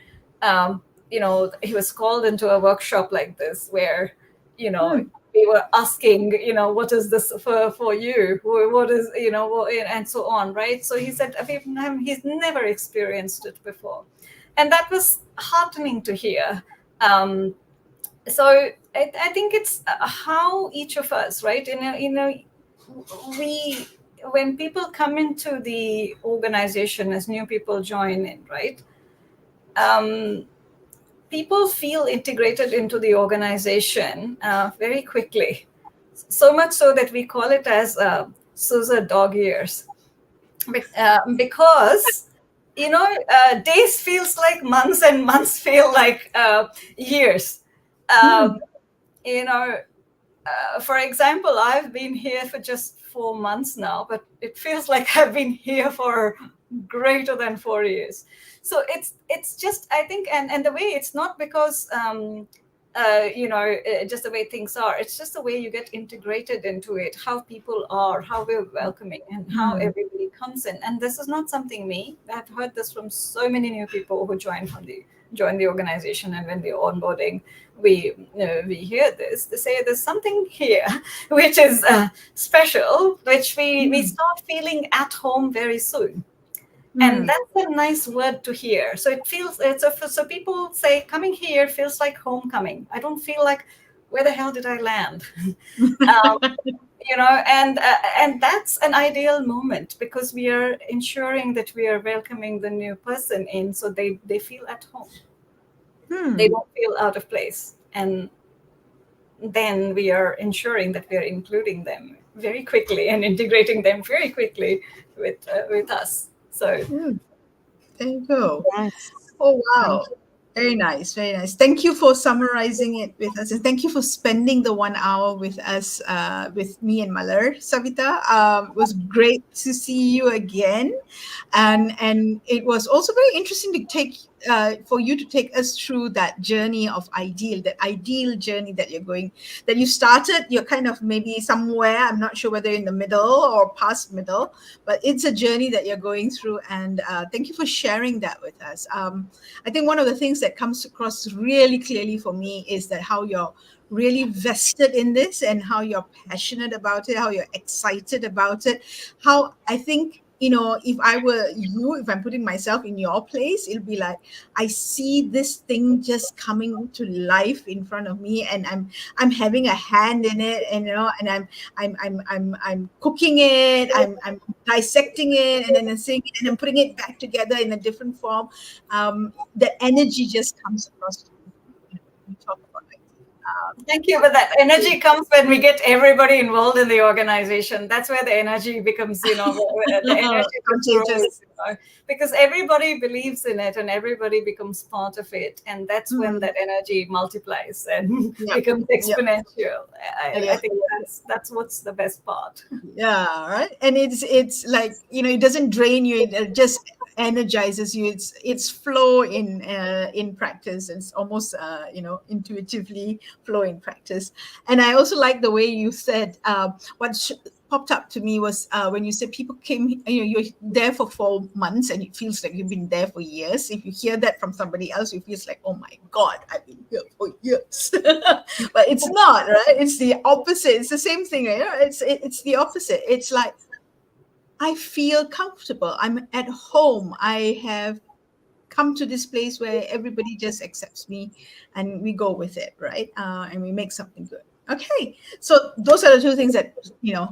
he was called into a workshop like this where you know Hmm. we were asking, what is this for you, what is, and so on, right? So he said he's never experienced it before, and that was heartening to hear. So I think it's how each of us, right? We when people come into the organization as new people join in, right? Um, People feel integrated into the organization very quickly. So much so that we call it as Sousa dog years. Because days feels like months and months feel like years. Hmm. um, you know for example, I've been here for just 4 months now, but it feels like I've been here for greater than 4 years. So it's just, I think, and the way, it's not because just the way things are. It's just the way you get integrated into it, how people are, how we're welcoming, and how Hmm. everybody comes in. And this is not something me. I've heard this from so many new people who join the organization, and when they're onboarding, we hear this. They say there's something here which is special, which we Hmm. start feeling at home very soon. And Hmm. that's a nice word to hear. So it feels, so people say coming here feels like homecoming. I don't feel like, where the hell did I land? um, and that's an ideal moment, because we are ensuring that we are welcoming the new person in, so they feel at home. They Hmm. don't feel out of place. And then we are ensuring that we are including them very quickly and integrating them very quickly with us. So Hmm. There you go. Yes. Oh, Thank wow. Very nice. Very nice. Thank you for summarizing it with us. And thank you for spending the 1 hour with us, with me and Malar, Savita. It was great to see you again. And it was also very interesting to take for you to take us through that journey of ideal, that ideal journey that you're going, that you started. You're kind of maybe somewhere, I'm not sure whether in the middle or past middle, but it's a journey that you're going through. And thank you for sharing that with us. I think one of the things that comes across really clearly for me is that how you're really vested in this, and how you're passionate about it, how you're excited about it. How I think, if I were you, if I'm putting myself in your place, it'll be like, I see this thing just coming to life in front of me, and I'm having a hand in it, and and I'm cooking it, I'm dissecting it, and then I'm seeing it, and I'm putting it back together in a different form. The energy just comes across to me. You talk about it. thank you. But that energy comes when we get everybody involved in the organization. That's where the energy becomes, the energy just Contagious. grows, because everybody believes in it and everybody becomes part of it. And that's when Mm, that energy multiplies and yep. becomes Yep. exponential. I Yeah. think that's what's the best part. Yeah, right. And it's like, it doesn't drain you, it just energizes you. It's flow in practice. It's almost intuitively flow in practice. And I also like the way you said, popped up to me was, when you said people came, you're there for 4 months and it feels like you've been there for years. If you hear that from somebody else, it feels like, oh my God, I've been here for years. But it's not, right? It's the opposite. It's the same thing, it's the opposite. It's like, I feel comfortable, I'm at home, I have come to this place where everybody just accepts me, and we go with it, right? And we make something good. Okay, so those are the two things that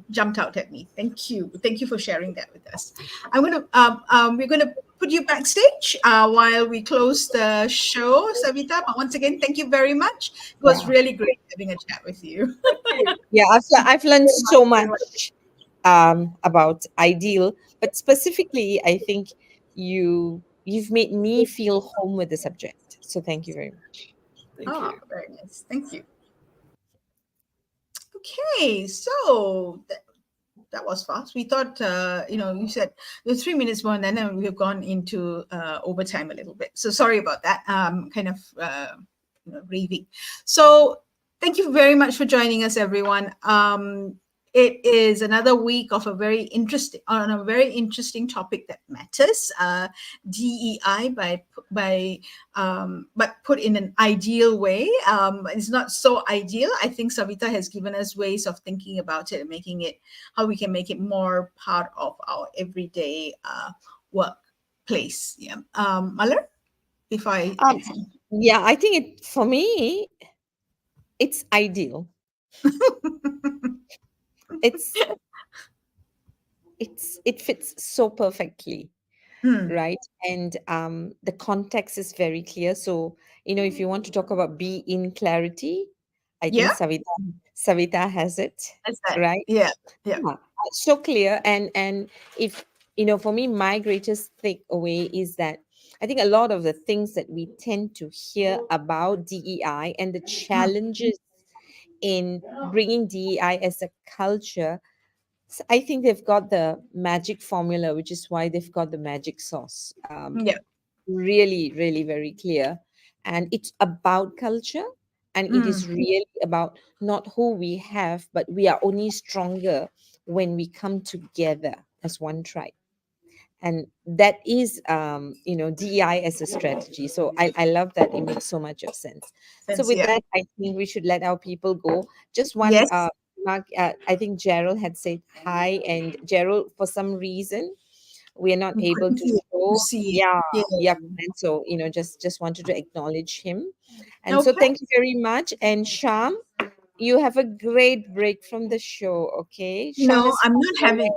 jumped out at me. Thank you for sharing that with us. We're gonna put you backstage while we close the show, Savita. But once again, thank you very much. It was Yeah. really great having a chat with you. Thank you. Yeah, I've learned Very much, so very much. much about ideal, but specifically, I think you've made me feel home with the subject. So thank you very much. Thank Oh, you. very nice. Thank you. Okay, so that was fast. We thought, you said it was 3 minutes more, and then we've gone into overtime a little bit. So sorry about that. Kind of raving. So thank you very much for joining us, everyone. It is another week of a very interesting topic that matters. DEI but put in an ideal way. It's not so ideal. I think Savita has given us ways of thinking about it and making it, how we can make it more part of our everyday workplace. Yeah. Malar, if I Um, yeah, I think for me, it's ideal. It's it fits so perfectly, Mm. right? And the context is very clear. So, if you want to talk about be in clarity, I think Yeah, Savita has it, that's that. right? Yeah, yeah. Yeah, so clear. And if for me, my greatest takeaway is that I think a lot of the things that we tend to hear about DEI and the Mm. challenges in bringing DEI as a culture, I think they've got the magic formula, which is why they've got the magic sauce. Yeah. Really, really very clear. And it's about culture, and it Mm. is really about not who we have, but we are only stronger when we come together as one tribe. And that is DEI as a strategy. So I love that. It makes so much of sense. So Sense. with Yeah. that, I think we should let our people go. Just one Yes. Mark, I think Gerald had said hi, and Gerald, for some reason, we are not We able couldn't to see to show. see. Yeah, Yeah. yeah. And so just wanted to acknowledge him. And so Okay. thank you very much. And Sham, you have a great break from the show. Okay, Sham No, is I'm not having.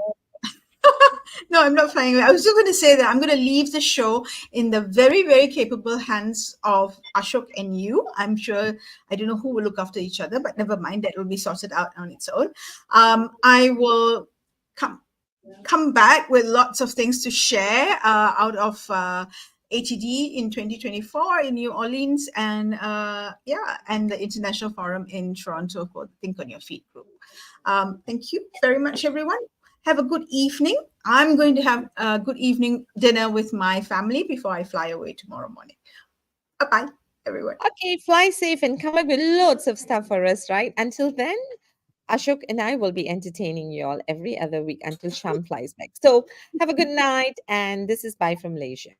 No, I'm not flying away. I was just going to say that I'm going to leave the show in the very, very capable hands of Ashok and you. I'm sure, I don't know who will look after each other, but never mind. That will be sorted out on its own. I will come back with lots of things to share out of ATD in 2024 in New Orleans, and yeah, and the International Forum in Toronto for Think on Your Feet group. Thank you very much, everyone. Have a good evening. I'm going to have a good evening dinner with my family before I fly away tomorrow morning. Bye bye, everyone. okay. Fly safe and come back with loads of stuff for us, right? Until then, Ashok and I will be entertaining you all every other week until Sham flies back. So have a good night, and this is bye from Malaysia.